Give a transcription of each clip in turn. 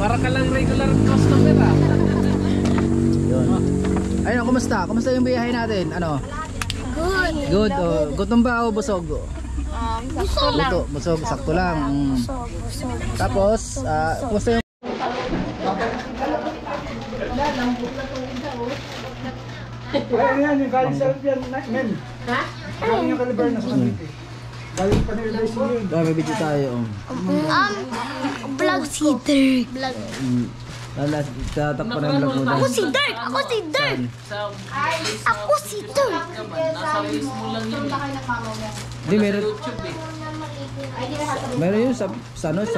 Para ka lang regular customer ah. Yun. Ayun, kumusta? Kumusta yung biyahe natin? Ano? Good. Good. Oh. Gutom ba o busog? Busog lang. Busog, sakto lang. Busog. Tapos, kumusta yung... Ayan, yung galing sa yan, men. Ha? Galing yung kalibar na sa Cavite. Galing pa nila yun. May video tayo. Vlog si Dirk. Vlog. Tatakpan ng vlog mo. Ako si Dirk! Ako si Dirk! Ako si Dirk! Nasa Facebook lang yun. Hindi, meron. YouTube eh. Meron yun sa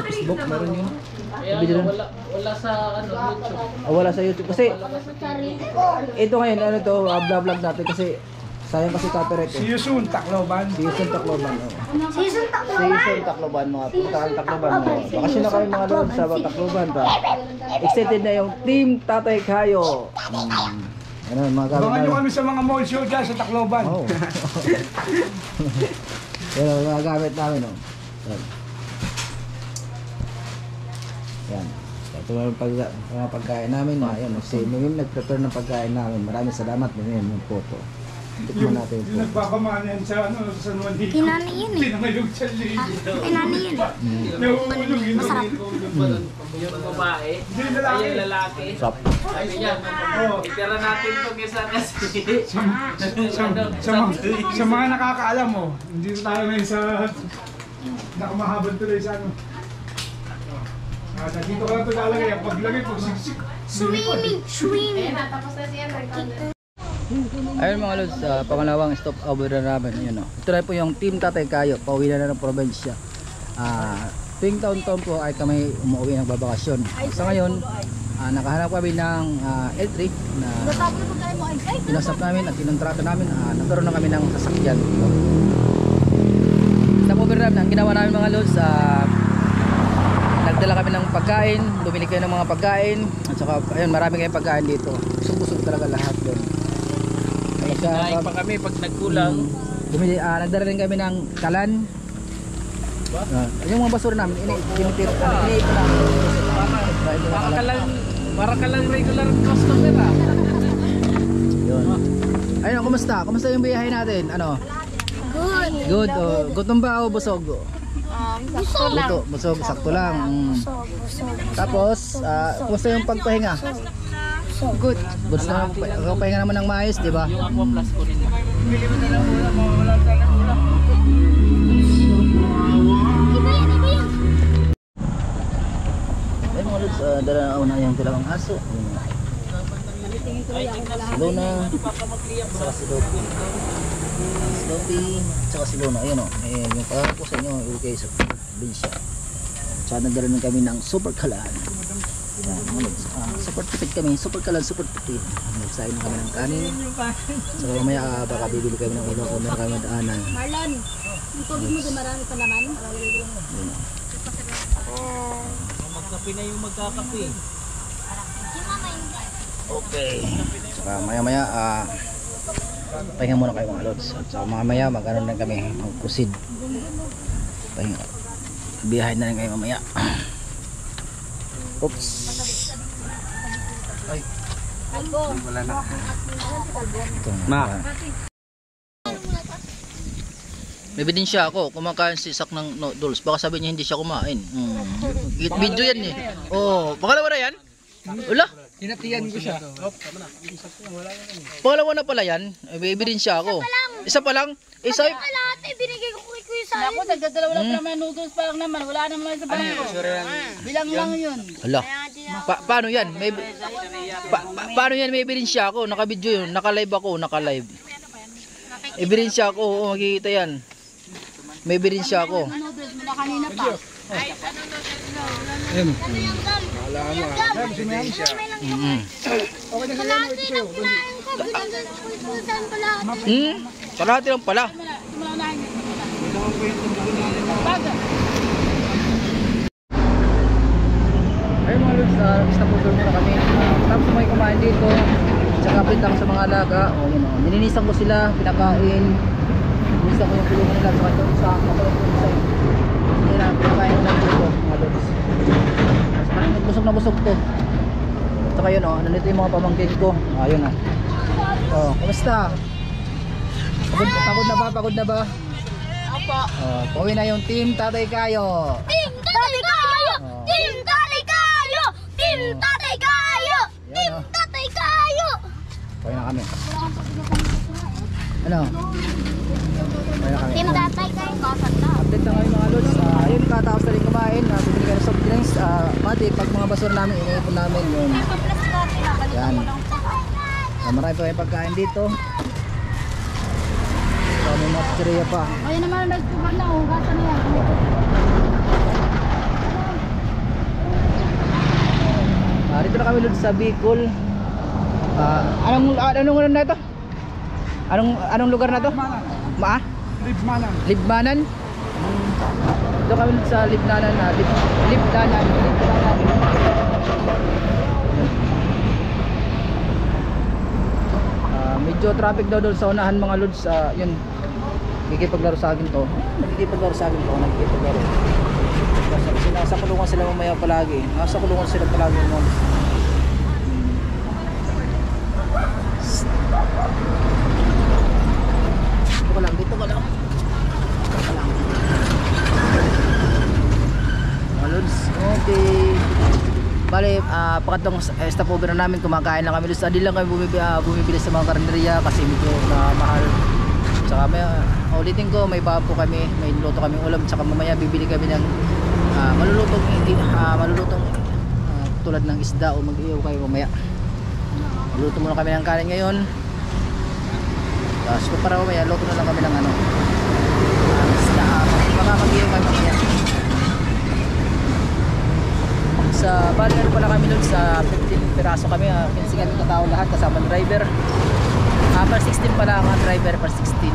Facebook, meron yun. Kaya wala sa YouTube. Wala sa YouTube kasi ito ngayon ano to, vlog natin kasi sayang kasi copyright See you soon, Tacloban. Season Tacloban. Season Tacloban. Season Tacloban, mga puntahan Tacloban. Bakasyon na kayo mga lord sa Tacloban pa. Excited na yung Team Tatay Kayo. Ano mga gamit. Abangan nyo kami sa mga mall show dyan sa Tacloban. Oh. Yan mga gamit namin, no. Yan. Ito mga pagkain namin, ayan, si Mimim nag-prepare ng pagkain namin. Maraming salamat Mimim yung photo. Tikman natin yung photo. Nagpapamanan sa San Juan Dico. Kinani yun eh. Pinangalog sa ligo. Kinani yun eh. Nauulog yun. Masarap. Yung babae, Hindi ay lalaki. yung lalaki. Sarap. Sabi niya, itira natin itong isa kasi. Sa mga nakakaalam mo, hindi tayo ngayon sa nakamahabang tuloy sa ano. Dito ka lang ito lalagay, ang paglagay po, siksik. Swimming. Ayun mga lods, pangalawang stop over na namin. Ayun, no. Ito na po yung Team Tatay Kayo, pauwi na ng probinsya. Tuwing taon-taon po ay kami umuwi ng babakasyon. Sa ngayon, nakahanap kami ng L3 na pinasap namin at tinontrata namin. Nagkaroon na kami ng sasakyan. Sa over na, ang ginawa namin mga lods, nagdala kami ng pagkain, bumili kayo ng mga pagkain at saka ayun, marami kayong pagkain dito. Busog-busog talaga lahat doon. Naik pa kami pag nagkulang. Nagdala rin kami ng kalan. Yung mga basura namin, tinitira namin. Para ka lang regular customer ah. Yun. Ayun, kumusta? Kumusta yung biyahe natin? Ano? Good. Good. Gutom ba o busog? Busog lang. Busog, sakto lang. Busog. Tapos, kumusta yung pagpahinga? Good. Good na pahinga naman ng maayos, di ba? Yung aqua plus ko rin. Ayun mga lods, dala na una yung dalawang aso. Si Luna, saka si Lopi. Si Lopi, saka si Luna. Ayun o, yung pagkakap ko sa inyo, ilagay sa binsya. Tsaka nagdala rin kami ng super kalaan. Yan mga lods, super tipid kami, super kalaan, super tipid. Nagsahin na kami ng kanin. So mamaya baka bibili kami ng ulo kung meron kami madaanan. Marlon, yung tubig mo din marami pa naman. Magkape na yung magkakape. Okay. Saka maya-maya pahinga muna kayo mga lods. At saka mamaya mag-ano na kami, mag-kusid. Pahinga. Biyahe na rin kayo mamaya. Oops. Ay. Wala na. Ma. May ebidensya ako, kumakain si Sak ng noodles. Baka sabi niya hindi siya kumain. Video yan eh. Oh, pangalawa na yan? Wala. Hinatiyan ko siya. Pangalawa na pala yan. May ebidensya ako. Isa pa lang? Isa Lahat eh, binigay ko kay Kuya Sayo. Ako, nagdadalawa lang naman noodles pa lang naman. Wala naman sa bahay. Bilang lang yun. Hala. Paano yan? Paano yan? May ebidensya ako. Naka-video yun. Naka-live ako. Naka-live. Ebidensya ako. Oo, makikita yan. May ebidensya ako. Noodles mo na kanina pa. Kalahati lang pala. Ayun mga lods, stop over muna kami. Tapos may kumain dito. Tsaka update lang sa mga alaga. Nilinisan ko sila, pinakain. Nilinisan ko yung kulungan nila. Tsaka ito sa kapalong ko sa pinakain lang dito mga lods. busog to. Saka yun oh, nandito yung mga pamangkin ko. Ayun oh. Oh, kumusta? Pagod na ba? Pagod na ba? Opo. Oh, pauwi na yung team Tatay Kayo. Team Tatay Kayo! Team Tatay Kayo! Team Tatay Kayo! Team Tatay Kayo! Pauwi na kami. Ano? Pauwi na kami. Team Tatay Kayo. Update na kami mga lods. Ayun, katapos na rin kumain. Bibili ka ng soft drinks. Pati pag mga basura namin, iniipon namin yun. Yan. Marami pa yung pagkain dito. May mga pizzeria pa. Ayun naman nagpugan na, hugasan na yan. Dito na kami lods sa Bicol. Anong lugar na ito? Anong lugar na ito? Libmanan. Libmanan? Dito kami sa Libmanan. Libmanan. Medyo traffic daw doon sa unahan mga lods. Yun, nagigipaglaro sa akin to. Nagigipaglaro. Kasi nasa kulungan sila mamaya palagi. Nasa kulungan sila palagi mga lods. Dito ka lang. Mga lods, okay. Bale, pakatong stopover na namin, kumakain lang kami. Adi lang kami bumibili sa mga karinderya kasi medyo mahal. Tsaka ulitin ko, may babo kami, may luto kami ulam. Tsaka mamaya bibili kami ng malulutong tulad ng isda o mag-iyaw kayo mamaya. Luto muna kami ng kanin ngayon. Tapos para mamaya, luto na lang kami ng isda. Baka mag-iyaw kayo mamaya. Sa bali ano pala kami nun sa 15 piraso kami, 15 kami katao lahat kasama ng driver. Per 16 pala ang driver, per 16.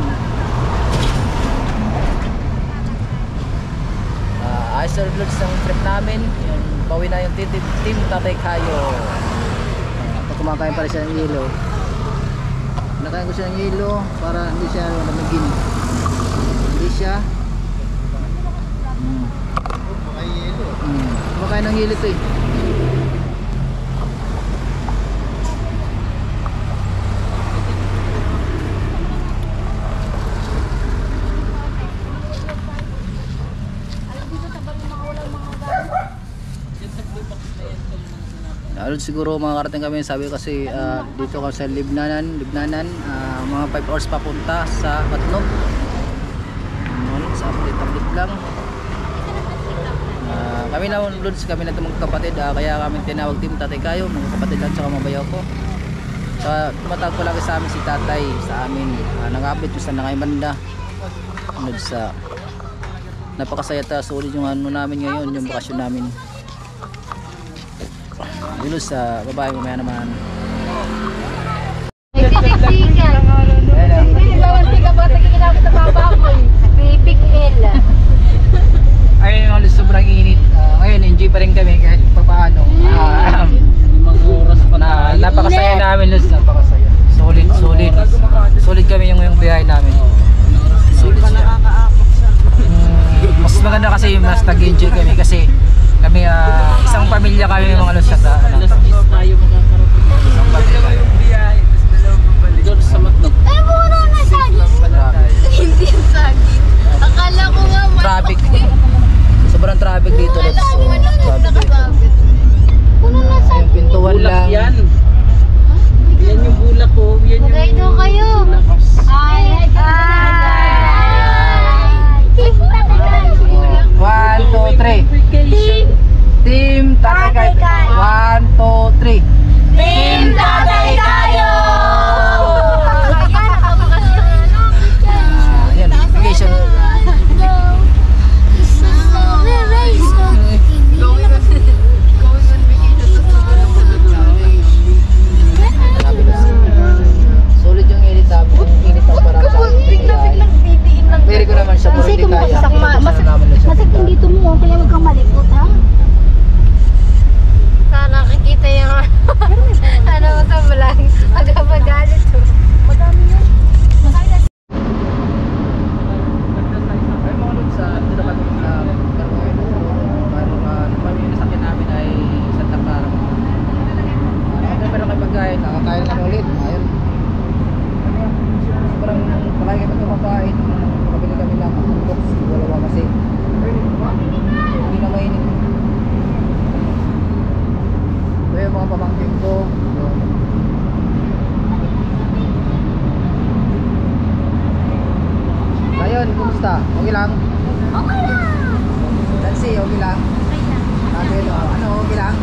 Ayos na loads ng trip namin. Yung bawi na yung team Tatay Kayo. Kumakain pa rin siya ng yelo. Nakain ko siya ng yelo para hindi siya lamigin. Hindi siya kumakain ng yelo to eh. Alod siguro makakarating kami, sabi kasi dito kami sa Libnanan, mga 5 hours papunta sa Matnog. Sa update lang. Kami na loads, kami na itong magkapatid, kaya kami tinawag team Tatay Kayo, mga kapatid lang tsaka mabayaw ko. Saka tumatawag ko lagi sa amin si Tatay, sa amin. Nag-update ko sa Nangay-Banda. Sa napakasaya ta, solid yung ano namin ngayon, yung bakasyon namin. Dilo sa babae mo maya naman. Ayun yung halos sobrang init. Ngayon enjoy pa rin kami kahit papaano. Napakasaya namin, Luz, napakasaya. Solid kami yung biyahe namin. Mas maganda kasi mas nag-enjoy kami kasi kami isang pamilya kami mga Luz sa isang pamilya kayo. Doon sa Matnog. Ay, puro na saging. Hindi yung saging. Akala ko nga Traffic. Sobrang traffic dito, Luz. Puno na saging. Pintuan lang. Yan. Yan yung bulak ko. Yan yung Magay daw kayo. Ay. Team Tatay Kayo. 1, 2, 3. Team Tatay Kayo. 1, 2, 3. Team Tatay Kayo. Ayan, vacation. Solid yung init namin. Init ang parang sa akin. Very ko naman siya, pero hindi kaya. Masakit dito mo, kaya wag kang pamangkin ko. Yun. Ngayon, kumusta? Okay lang? Okay lang. Nancy, okay lang? Natin, ano, okay lang?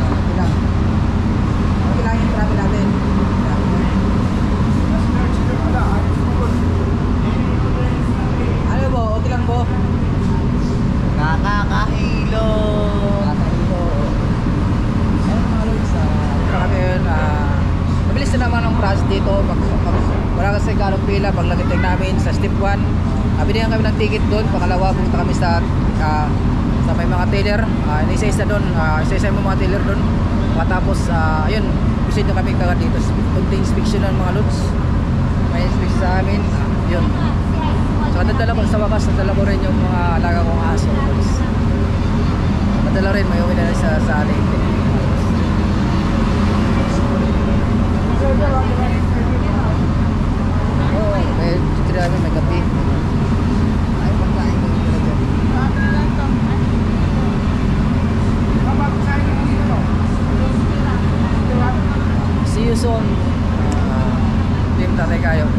Okay lang. Okay lang yung travel natin. Ano po? Okay lang po? Nakakahilo. Nakakahilo. Ayun mga lods, dito kami yun. Mabilis na naman ang process dito. Wala kasi kalong pila. Pag lagitag namin sa step 1, binigyan kami ng ticket doon. Pangalawa, pumunta kami sa may mga tailor. Isa-isa doon. Isa-isa yung mga tailor doon. Matapos, ayun, proceed na kami kagad dito. Kunti inspection ng mga lods. May inspection sa amin. Yun. So, nadala ko sa wakas, nadala ko rin yung mga alaga kong aso. Nadala rin, may uwi na rin sa alin. Oh, may chichirami, may kape. Ay, pagkain ko yung talaga. See you soon. Team Tatay Kayo.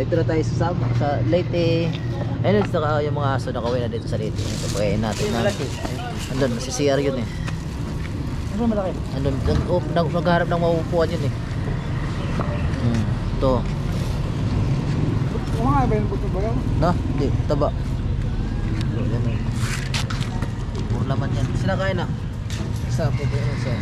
Dito na tayo sa Leyte. Ayun, yung mga aso nakawin na dito sa Leyte. Ito pakain natin na. Andun, si CR yun eh. Ano malaki? Andun, nagharap ng maupuan yun eh. Ito. Ano nga ba yung buto ba yun? No? Hindi, taba. So, yan eh. Puro laman yan. Sila kain na. Isa po po. Isa.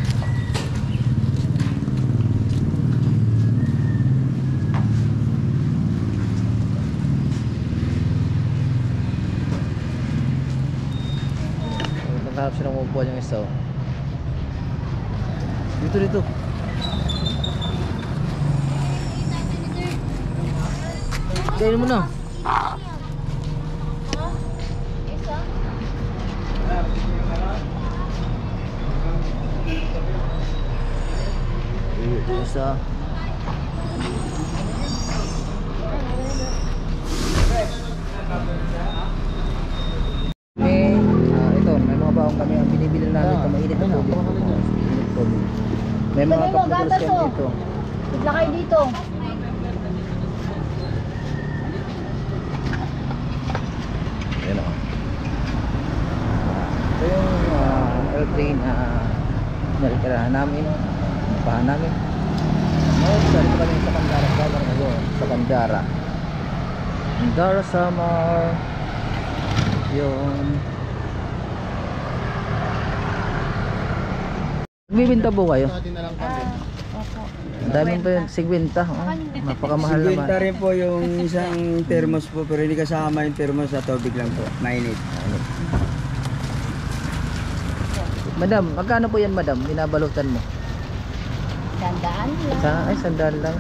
Nagharap siya ng upuan yung isa. Dito. Kainin mo na. Isa. Ito, may mga baong kami ang binibili namin ito. Mainit na tubig. May mga kapululos kami dito. Bigla kayo dito. Ayan o. Ito yung airplane na naritirahan namin. Napahan namin. Ngayon, sarito kami sa Candara. Sa Candara. Candara Summer. Yung nagbibinta po kayo? Ang daming pa yung 50. Napakamahal naman. 50 rin po yung isang thermos po, pero hindi kasama yung thermos sa tubig lang po. Mainit. Madam, magkano po yan madam? Binabalutan mo? Dandaan lang. Ay, sandal lang.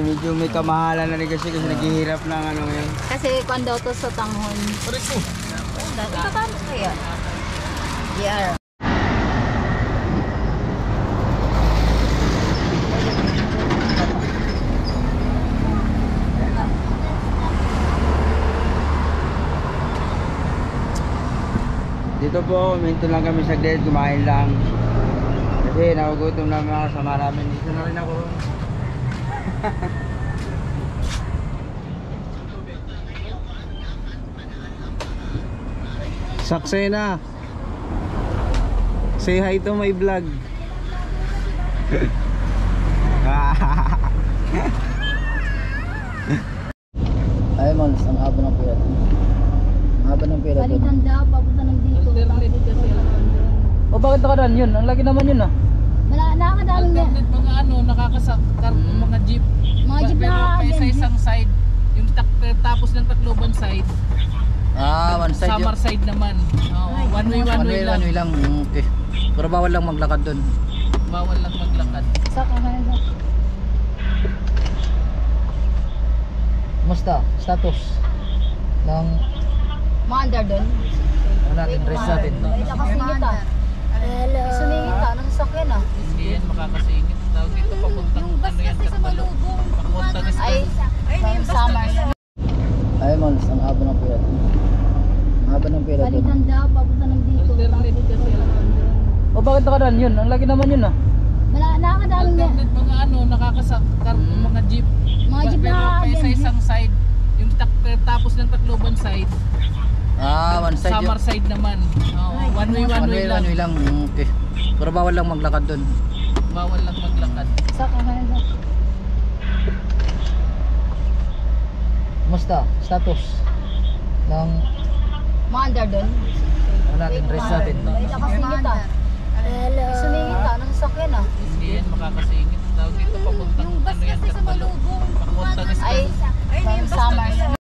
medyo may kamahalan na rin kasi naghihirap ng ano ngayon. Kasi kung daw to sa tanghon. Ikakano kaya? Yeah. Dito po, minto lang kami saglit, kumain lang. Kasi nagugutom na mga kasama namin. Dito na rin ako. Saksena. Say hi to my vlog. Ay, Mons, ang haba ng pera. Ang haba ng pera doon. Balikan daw, papunta ng dito. O bakit nakadaan yun? Ang lagi naman yun ah. Nakakadaan nga. Mga ano, nakakasakar mga jeep. Mga jeep Pero na may sa isang side. Yung tapos ng Tacloban side. Ah, one side Samar yun. side naman. One way One way lang. Okay. Pero bawal lang maglakad doon. Bawal lang maglakad. Saka kaya daw. Kumusta? Status ng Maandar doon. ano natin, dress natin. Ay, nakasingit ah. Hello. Sumingit ah, nang sasakyan ah. Hindi yan makakasingit. Tawag dito papuntang ano yan, Katbalong. Papuntang Ay, summer. Ay, Mons, ang haba ng pera. Ang haba ng pera doon. Balikan daw, papunta ng dito. O bakit nakadaan yun? Ang lagi naman yun ah. Nakakadaan nga. Mga ano, nakakasakar mga jeep. Mga jeep Pero na may sa isang side. Yung tapos ng Tacloban side. Ah, one side yun. Samar side naman. One way One way lang. lang. Okay. Pero bawal lang maglakad doon. Bawal lang maglakad. Saka kaya daw. Kumusta? Status ng Maandar doon. ano natin, dress natin. Ay, nakasingit ah. Hello. Sumingit ah, nang sasakyan ah. Hindi yan makakasingit. Tawag dito papuntang ano yan, Katbalong. Papuntang Ay, summer.